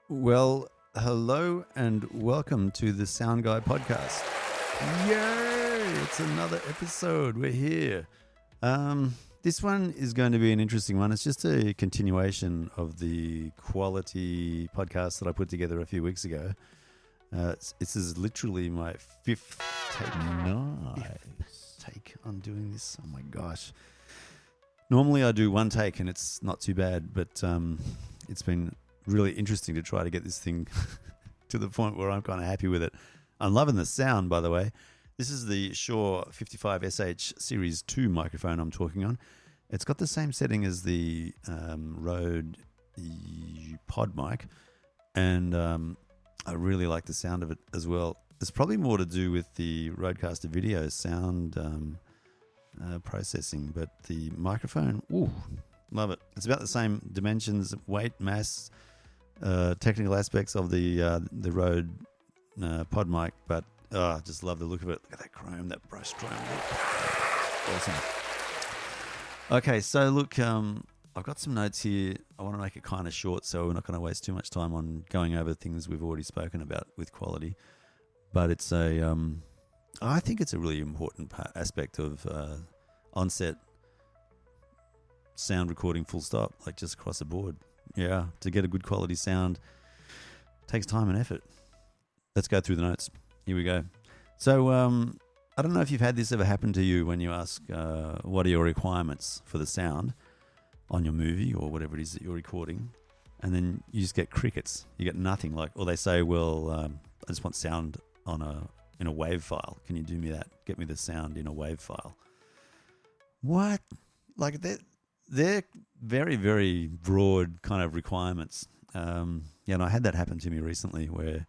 Well, hello and welcome to the Sound Guy podcast. Yay! It's another episode. We're here. This one is going to be an interesting one. It's just a continuation of the quality podcast that I put together a few weeks ago. This is literally my fifth take on doing this. Oh my gosh. Normally I do one take and it's not too bad, but it's been really interesting to try to get this thing to the point where I'm kind of happy with it. I'm loving the sound, by the way. This is the Shure 55SH Series 2 microphone I'm talking on. It's got the same setting as the Rode pod mic, and I really like the sound of it as well. It's probably more to do with the Rodecaster video sound processing, but the microphone, ooh, love it. It's about the same dimensions, weight, mass, technical aspects of the Rode pod mic, but I just love the look of it. Look at that chrome, that brushed chrome look. Awesome. Okay, so look, I've got some notes here. I want to make it kind of short, so we're not going to waste too much time on going over things we've already spoken about with quality. But it's I think it's a really important aspect of on-set sound recording full stop, like just across the board. Yeah, to get a good quality sound takes time and effort. Let's go through the notes. Here we go. So I don't know if you've had this ever happen to you when you ask what are your requirements for the sound on your movie or whatever it is that you're recording, and then you just get crickets. You get nothing. Or they say, well, I just want sound in a WAV file. Can you do me that? Get me the sound in a WAV file. What? Like they're very, very broad kind of requirements. And I had that happen to me recently where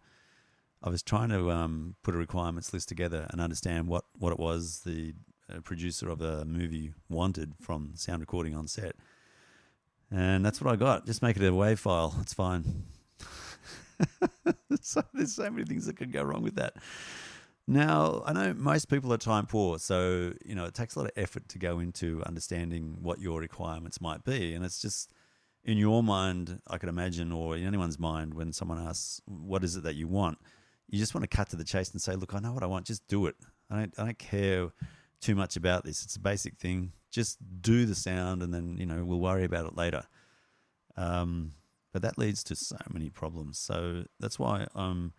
I was trying to put a requirements list together and understand what it was the producer of the movie wanted from sound recording on set. And that's what I got. Just make it a WAV file. It's fine. So there's so many things that could go wrong with that. Now, I know most people are time poor, so it takes a lot of effort to go into understanding what your requirements might be. And it's just in your mind, I can imagine, or in anyone's mind, when someone asks, what is it that you want? You just want to cut to the chase and say, look, I know what I want. Just do it. I don't care too much about this. It's a basic thing. Just do the sound and then, we'll worry about it later. But that leads to so many problems. So that's why I'm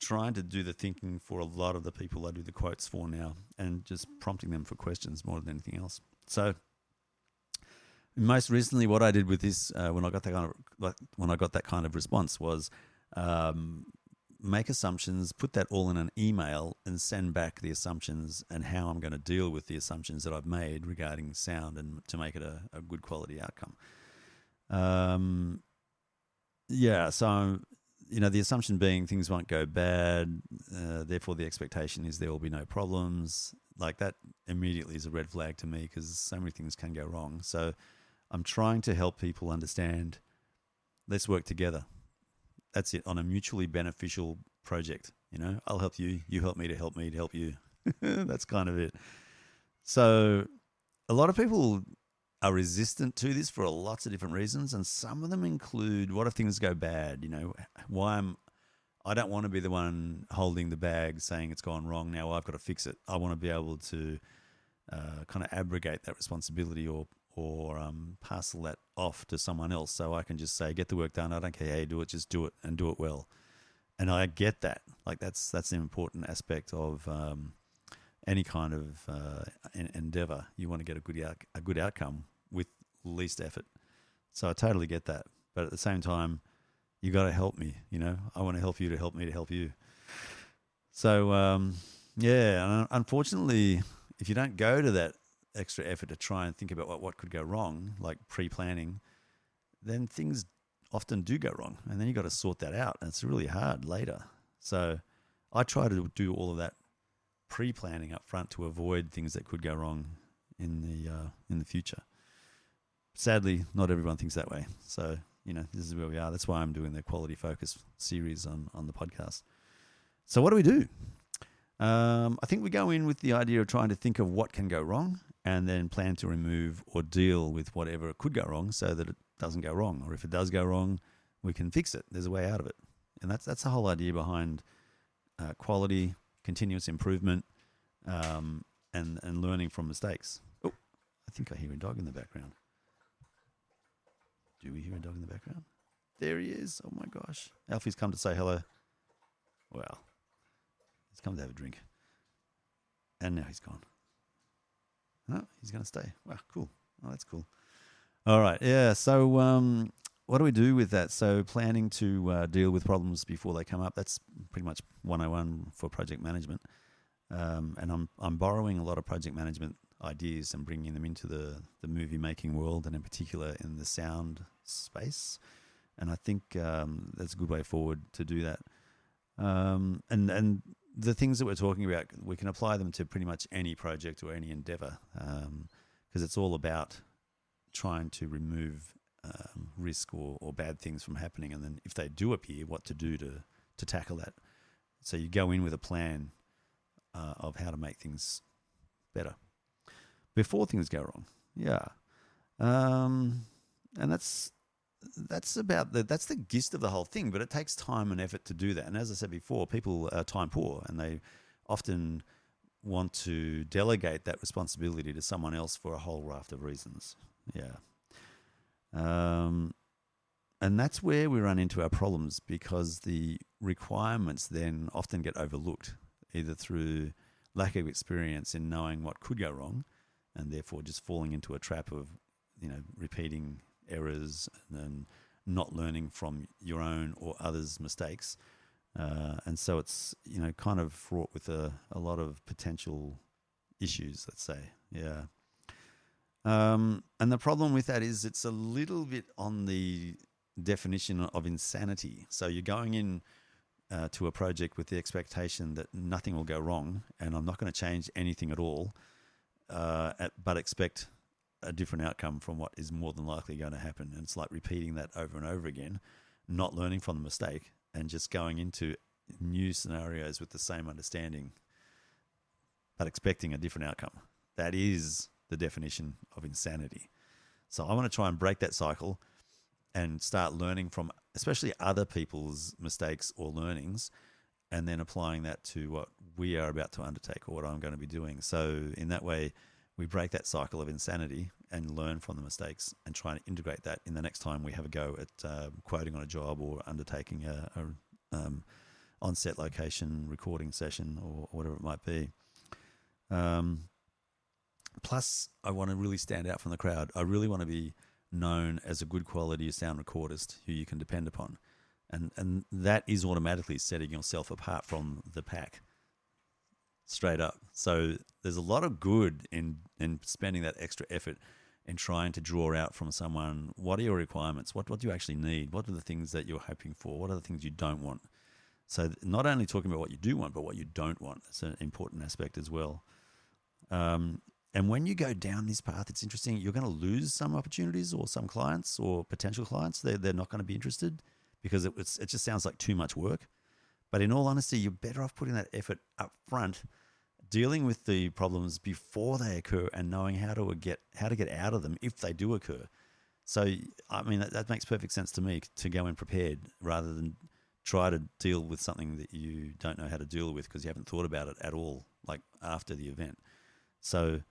trying to do the thinking for a lot of the people I do the quotes for now and just prompting them for questions more than anything else. So most recently what I did with this when I got that kind of response was make assumptions, put that all in an email and send back the assumptions and how I'm going to deal with the assumptions that I've made regarding sound and to make it a good quality outcome. So the assumption being things won't go bad, therefore the expectation is there will be no problems. Like that immediately is a red flag to me because so many things can go wrong. So I'm trying to help people understand, let's work together. That's it, on a mutually beneficial project. I'll help you, you help me to help you. That's kind of it. So a lot of people are resistant to this for lots of different reasons, and some of them include, what if things go bad? I don't want to be the one holding the bag saying it's gone wrong. Now I've got to fix it. I want to be able to kind of abrogate that responsibility or parcel that off to someone else, so I can just say, get the work done. I don't care how you do it, just do it and do it well. And I get that. Like that's an important aspect of any kind of endeavor. You want to get a good outcome with least effort. So I totally get that. But at the same time, you got to help me. I want to help you to help me to help you. So unfortunately, if you don't go to that extra effort to try and think about what could go wrong, like pre-planning, then things often do go wrong, and then you got to sort that out, and it's really hard later. So I try to do all of that pre-planning up front to avoid things that could go wrong in the future. Sadly, not everyone thinks that way. So this is where we are. That's why I'm doing the quality focus series on the podcast. So what do we do? I think we go in with the idea of trying to think of what can go wrong and then plan to remove or deal with whatever could go wrong so that it doesn't go wrong. Or if it does go wrong, we can fix it. There's a way out of it. And that's the whole idea behind quality, continuous improvement, and learning from mistakes. Oh, I think I hear a dog in the background. Do we hear a dog in the background? There he is. Oh my gosh. Alfie's come to say hello. Well, he's come to have a drink. And now he's gone. Oh, he's going to stay. Wow, cool. Oh, that's cool. All right. Yeah. So what do we do with that? So planning to deal with problems before they come up. That's pretty much 101 for project management. And I'm borrowing a lot of project management ideas and bringing them into the movie making world, and in particular in the sound space. And I think that's a good way forward to do that. And the things that we're talking about, we can apply them to pretty much any project or any endeavor, because it's all about trying to remove risk or bad things from happening. And then if they do appear, what to do to tackle that. So you go in with a plan of how to make things better before things go wrong. Yeah. And that's about that's the gist of the whole thing, but it takes time and effort to do that. And as I said before, people are time poor, and they often want to delegate that responsibility to someone else for a whole raft of reasons. Yeah. And that's where we run into our problems, because the requirements then often get overlooked, either through lack of experience in knowing what could go wrong, and therefore just falling into a trap of, repeating errors and not learning from your own or others' mistakes. And so it's, kind of fraught with a lot of potential issues, let's say. Yeah. And the problem with that is it's a little bit on the definition of insanity. So you're going in to a project with the expectation that nothing will go wrong and I'm not going to change anything at all, but expect a different outcome from what is more than likely going to happen. And it's like repeating that over and over again, not learning from the mistake and just going into new scenarios with the same understanding, but expecting a different outcome. That is the definition of insanity. So I want to try and break that cycle and start learning from especially other people's mistakes or learnings, and then applying that to what we are about to undertake or what I'm going to be doing. So in that way, we break that cycle of insanity and learn from the mistakes and try and integrate that in the next time we have a go at quoting on a job or undertaking a on-set location recording session or whatever it might be. Plus, I want to really stand out from the crowd. I really want to be known as a good quality sound recordist who you can depend upon. And that is automatically setting yourself apart from the pack. Straight up. So there's a lot of good in spending that extra effort and trying to draw out from someone, what are your requirements? What do you actually need? What are the things that you're hoping for? What are the things you don't want? So not only talking about what you do want, but what you don't want. It's an important aspect as well. And when you go down this path, it's interesting. You're going to lose some opportunities or some clients or potential clients. They're not going to be interested because it just sounds like too much work. But in all honesty, you're better off putting that effort up front, dealing with the problems before they occur and knowing how to get out of them if they do occur. So, I mean, that makes perfect sense to me, to go in prepared rather than try to deal with something that you don't know how to deal with because you haven't thought about it at all, like after the event. So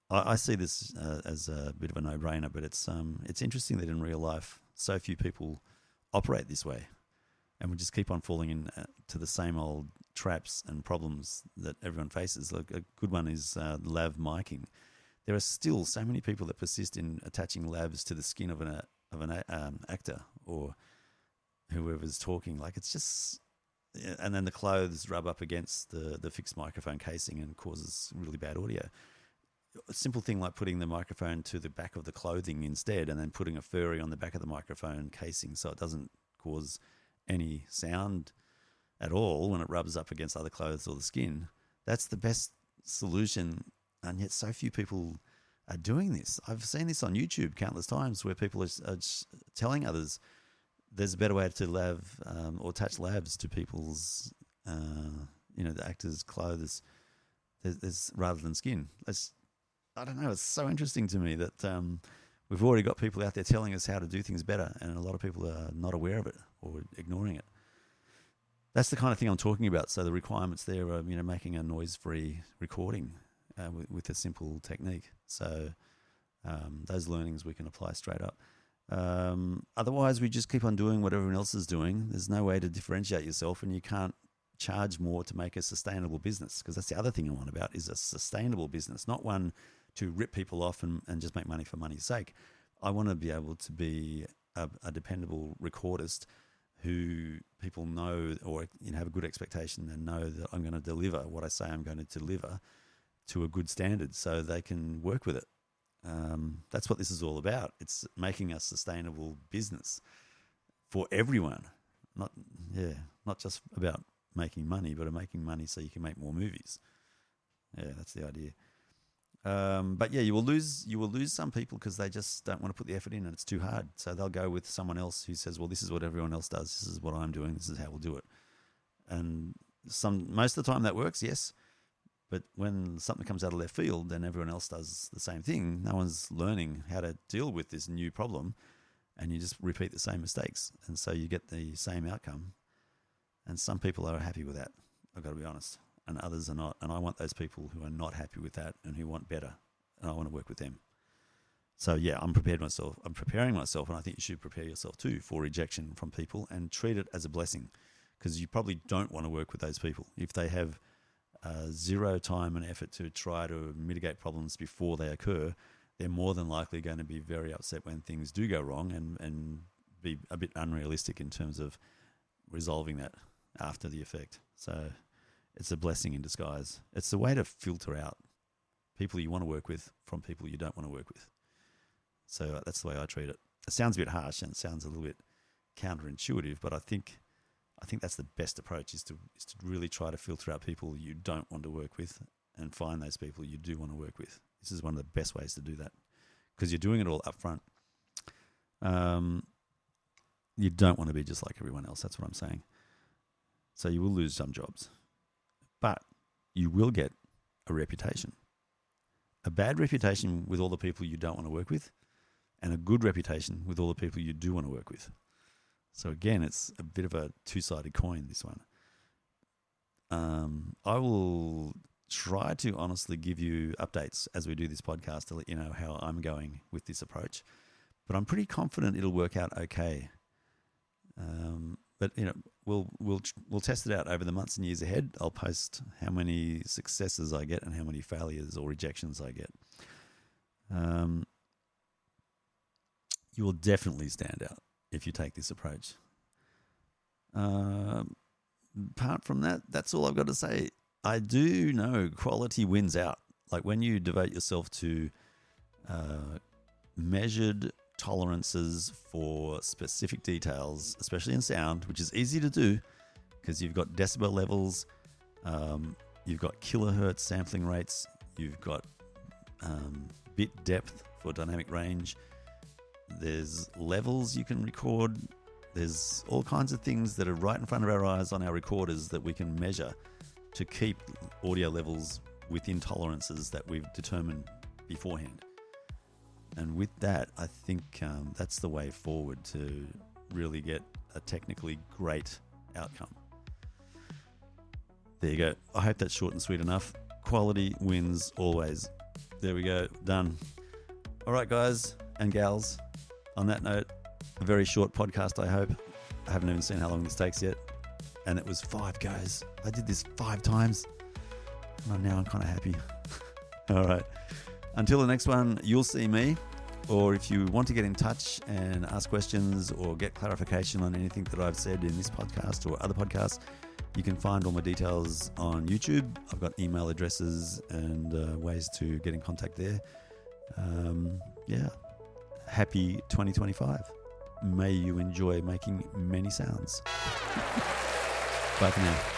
I see this as a bit of a no-brainer, but it's interesting that in real life, so few people operate this way. And we just keep on falling into the same old traps and problems that everyone faces. Like a good one is lav miking. There are still so many people that persist in attaching lavs to the skin of an actor or whoever's talking. Like it's just, and then the clothes rub up against the fixed microphone casing and causes really bad audio. A simple thing like putting the microphone to the back of the clothing instead, and then putting a furry on the back of the microphone casing so it doesn't cause any sound at all when it rubs up against other clothes or the skin. That's the best solution, and yet so few people are doing this. I've seen this on YouTube countless times where people are telling others there's a better way to lav or attach lavs to people's the actors' clothes there's rather than skin. I don't know, it's so interesting to me that We've already got people out there telling us how to do things better, and a lot of people are not aware of it or ignoring it. That's the kind of thing I'm talking about. So the requirements there are, making a noise-free recording with a simple technique. So those learnings we can apply straight up. Otherwise, we just keep on doing what everyone else is doing. There's no way to differentiate yourself, and you can't charge more to make a sustainable business, because that's the other thing I want about, is a sustainable business, not one to rip people off and just make money for money's sake. I want to be able to be a dependable recordist who people know, or have a good expectation and know that I'm going to deliver what I say I'm going to deliver to a good standard, so they can work with it. That's what this is all about. It's making a sustainable business for everyone. Not just about making money, but making money so you can make more movies. Yeah, that's the idea. But yeah, you will lose some people because they just don't want to put the effort in, and it's too hard. So they'll go with someone else who says, well, this is what everyone else does. This is what I'm doing. This is how we'll do it. And most of the time that works, yes. But when something comes out of left field, then everyone else does the same thing. No one's learning how to deal with this new problem, and you just repeat the same mistakes. And so you get the same outcome. And some people are happy with that, I've got to be honest, and others are not. And I want those people who are not happy with that and who want better, and I want to work with them. So yeah, I'm preparing myself, and I think you should prepare yourself too for rejection from people, and treat it as a blessing, because you probably don't want to work with those people. If they have zero time and effort to try to mitigate problems before they occur, they're more than likely going to be very upset when things do go wrong, and be a bit unrealistic in terms of resolving that after the effect. So it's a blessing in disguise. It's a way to filter out people you want to work with from people you don't want to work with. So that's the way I treat it. It sounds a bit harsh and it sounds a little bit counterintuitive, but I think that's the best approach, is to really try to filter out people you don't want to work with and find those people you do want to work with. This is one of the best ways to do that, because you're doing it all up front. You don't want to be just like everyone else. That's what I'm saying. So you will lose some jobs, but you will get a reputation. A bad reputation with all the people you don't want to work with, and a good reputation with all the people you do want to work with. So again, it's a bit of a two-sided coin, this one. I will try to honestly give you updates as we do this podcast to let you know how I'm going with this approach. But I'm pretty confident it'll work out okay. But we'll test it out over the months and years ahead. I'll post how many successes I get and how many failures or rejections I get. You will definitely stand out if you take this approach. Apart from that, that's all I've got to say. I do know quality wins out. Like when you devote yourself to measured tolerances for specific details, especially in sound, which is easy to do because you've got decibel levels, you've got kilohertz sampling rates, you've got bit depth for dynamic range, there's levels you can record, there's all kinds of things that are right in front of our eyes on our recorders that we can measure to keep audio levels within tolerances that we've determined beforehand. And with that, I think that's the way forward to really get a technically great outcome. There you go. I hope that's short and sweet enough. Quality wins always. There we go. Done. All right, guys and gals. On that note, a very short podcast, I hope. I haven't even seen how long this takes yet. And it was 5 goes. I did this 5 times. And now I'm kind of happy. All right. Until the next one, you'll see me. Or if you want to get in touch and ask questions or get clarification on anything that I've said in this podcast or other podcasts, you can find all my details on YouTube. I've got email addresses and ways to get in contact there. Happy 2025. May you enjoy making many sounds. Bye for now.